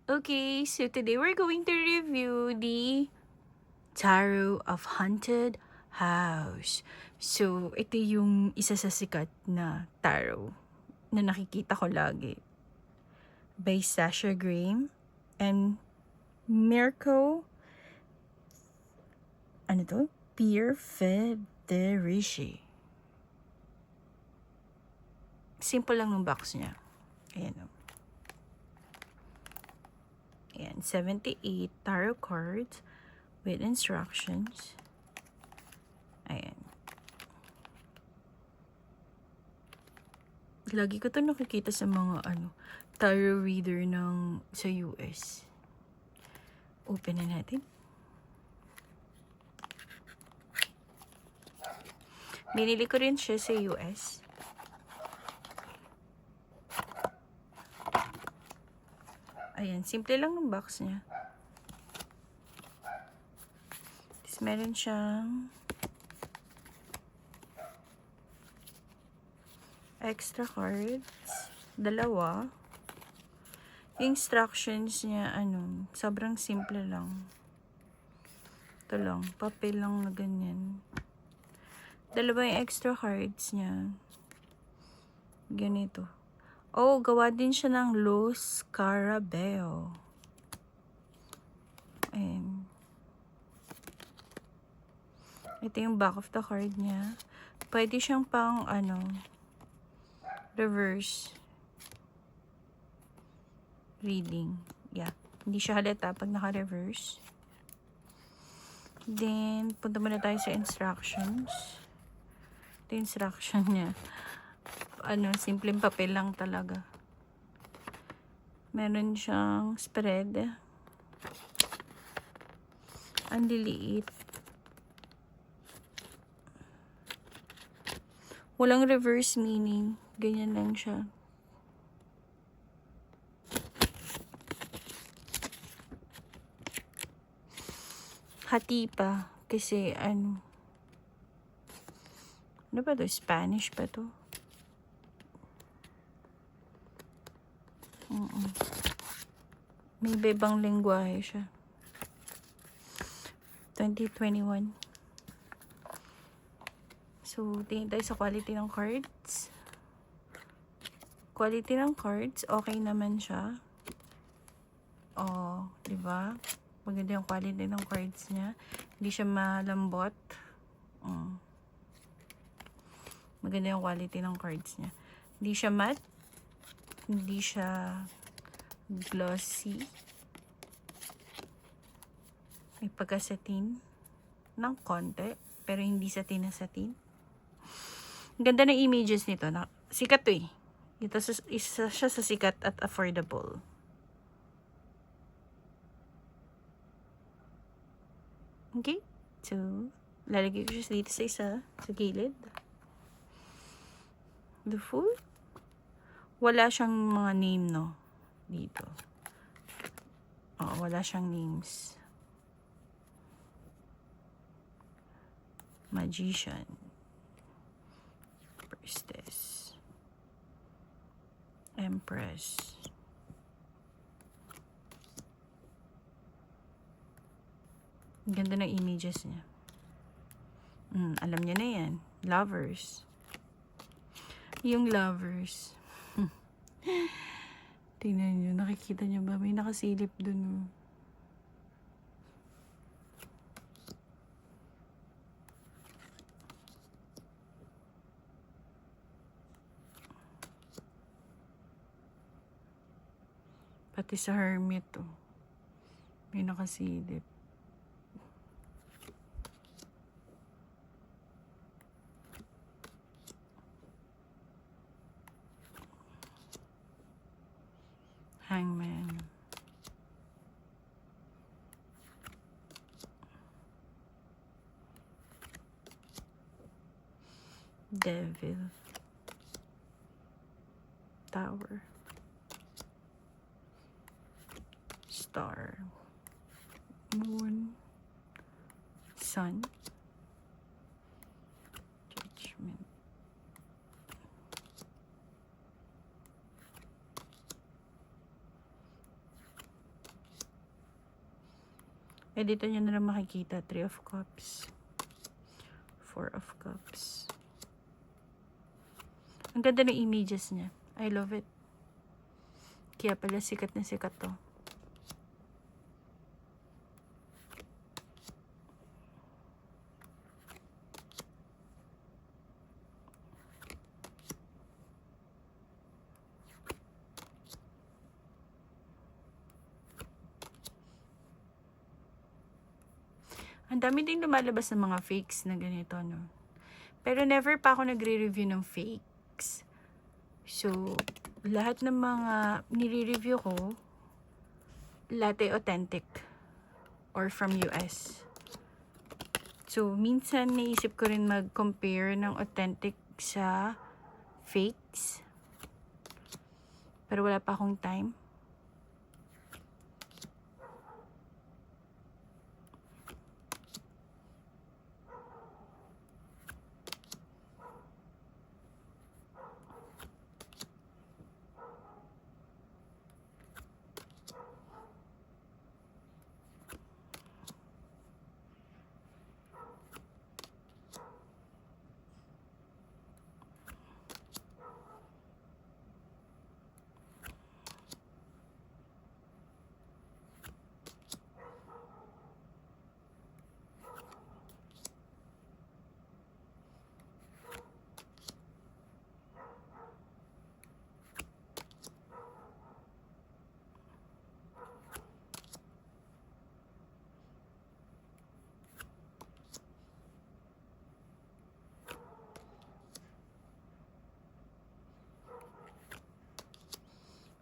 Okay, so today we're going to review the Tarot of Haunted House. So, ito yung isa sa sikat na tarot na nakikita ko lagi. By Sasha Graham and Mirko, Pierre Federici. Simple lang ng box niya. Ayan o. Ayan, 78 tarot cards with instructions. Ayan. Lagi ko to nakikita sa mga tarot reader sa US. Open na natin. Binili ko rin siya sa US. Ayan, simple lang ng box niya. Tapos meron siyang extra cards. Dalawa. Yung instructions niya, sobrang simple lang. Ito lang, papel lang na ganyan. Dalawa yung extra cards niya. Ganito. Oh, gawa din siya ng Los Carabeo. Ayan. Ito yung back of the card niya. Pwede siyang pang, reverse reading. Yeah. Hindi siya halata pag naka-reverse. Then, punta muna tayo sa instructions. Ito yung instruction niya. Simpleng papel lang talaga. Meron siyang spread. Ang liliit. Walang reverse meaning. Ganyan lang siya. Hati pa. Kasi ano ba to? Spanish pa to? May ibang lengguwahe siya. 2021. So, tingin tayo sa quality ng cards. Quality ng cards, okay naman siya. Oh, diba? Maganda yung quality ng cards niya. Hindi siya malambot. Maganda yung quality ng cards niya. Hindi siya matte. Hindi siya glossy. May pagka-satin ng konti, pero hindi satin na satin. Ang ganda ng images nito. Sikat to eh. Isa siya sa sikat at affordable. Okay? So, lalagay ko siya dito sa gilid. The Fool. Wala siyang mga name, no? Dito. Wala siyang names. Magician. Priestess. Empress. Ang ganda ng images niya. Alam niya na yan. Lovers. Yung lovers. Tingnan niyo. Nakikita niyo ba? May nakasilip dun. Pati sa hermit, may nakasilip. Hangman. Devil. Tower. Star. Moon. Sun. Judgment. Dito nyo na lang makikita. 3 of Cups. 4 of Cups. Ang ganda ng images niya. I love it. Kaya pala sikat na sikat to. Ang dami din lumalabas ng mga fakes na ganito, no? Pero never pa ako nagre-review ng fakes. So, lahat ng mga nire-review ko, lahat ay authentic. Or from US. So, minsan naisip ko rin mag-compare ng authentic sa fakes. Pero wala pa akong time.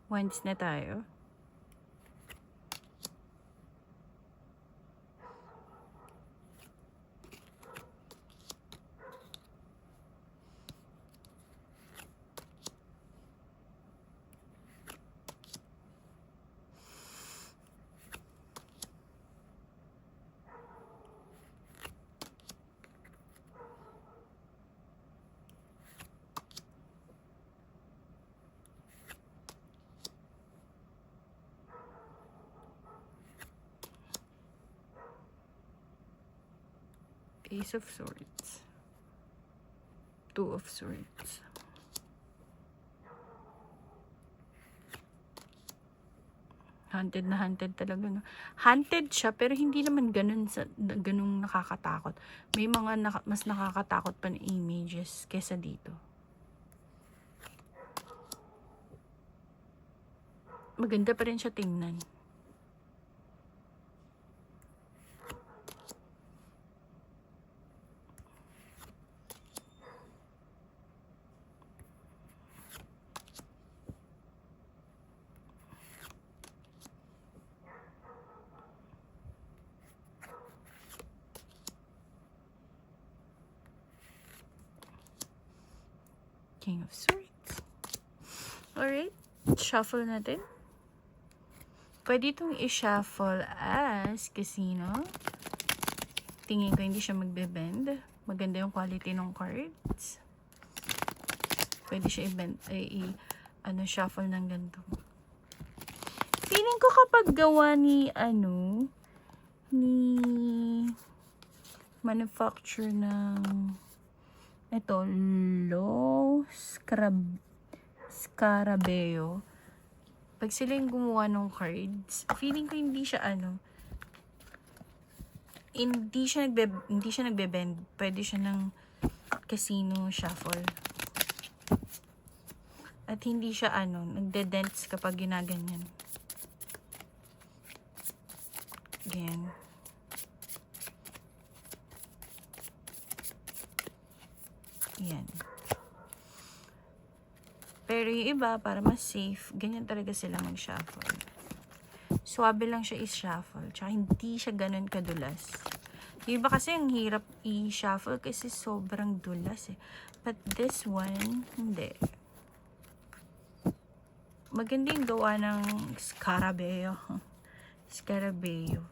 Once na tayo. Ace of Swords. 2 of Swords. Haunted na haunted talaga. No? Haunted siya, pero hindi naman ganun nakakatakot. May mga mas nakakatakot pa na images kesa dito. Maganda pa rin siya tingnan. King of Swords. Alright, shuffle natin. Pwede itong i-shuffle as Casino. Tingin ko hindi siya magbe-bend. Maganda yung quality ng cards. Pwede siya i-bend, shuffle ng ganito. Feeling ko kapag gawa ni, ni manufacture ng ito, Scarabeo. Pag sila yung gumawa ng cards, feeling ko hindi siya hindi siya nagbe-bend. Pwede siya ng Casino shuffle. At hindi siya nagde-dents kapag ginaganyan. Again. Yan. Pero yung iba, para mas safe, ganyan talaga sila mag-shuffle. Swabe lang siya i-shuffle. Tsaka hindi siya ganun kadulas. Yung iba kasi ang hirap i-shuffle kasi sobrang dulas eh. But this one, hindi. Maganda yung gawa ng Scarabeo. Scarabeo.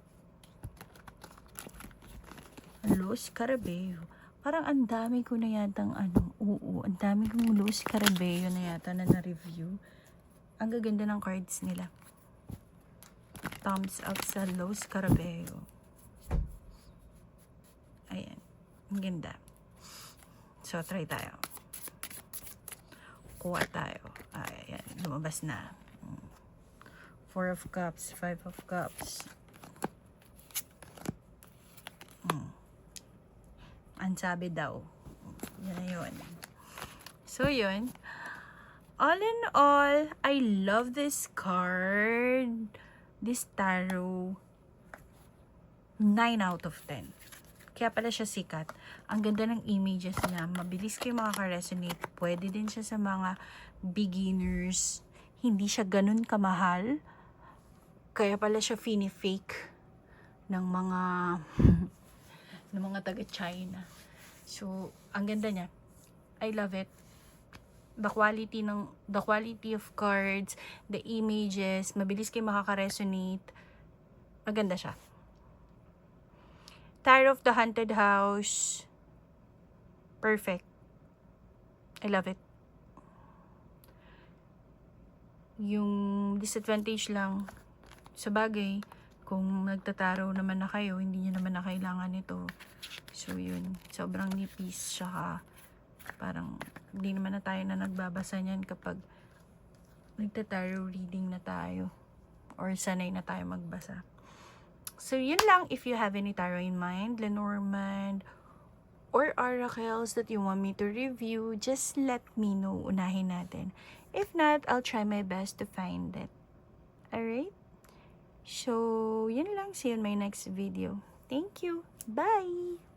Hello, Scarabeo. Parang ang dami ko na yatang ang dami kong Los Scarabeo na yata na na-review. Ang gaganda ng cards nila. Thumbs up sa Los Scarabeo. Ang ganda. So, try tayo. Kuha tayo. Ayan, lumabas na. 4 of Cups, 5 of Cups. Ang sabi daw. Yan na yun. So, yun. All in all, I love this card. This tarot. 9 out of 10. Kaya pala siya sikat. Ang ganda ng images niya. Mabilis kayo makaka-resonate. Pwede din siya sa mga beginners. Hindi siya ganun kamahal. Kaya pala siya fini-fake ng mga ng mga taga-China. So, ang ganda niya. I love it. The quality of cards, the images, mabilis kayo makaka-resonate. Maganda siya. Tarot of the Haunted House. Perfect. I love it. Yung disadvantage lang, sa bagay, kung nagtataro naman na kayo, hindi nyo naman na kailangan ito. So, yun. Sobrang nipis. Tsaka, parang, hindi naman na tayo na nagbabasa niyan kapag nagtataro reading na tayo. Or sanay na tayo magbasa. So, yun lang. If you have any tarot in mind, Lenormand, or oracles that you want me to review, just let me know. Unahin natin. If not, I'll try my best to find it. Alright? So, yun lang. See you in my next video. Thank you. Bye!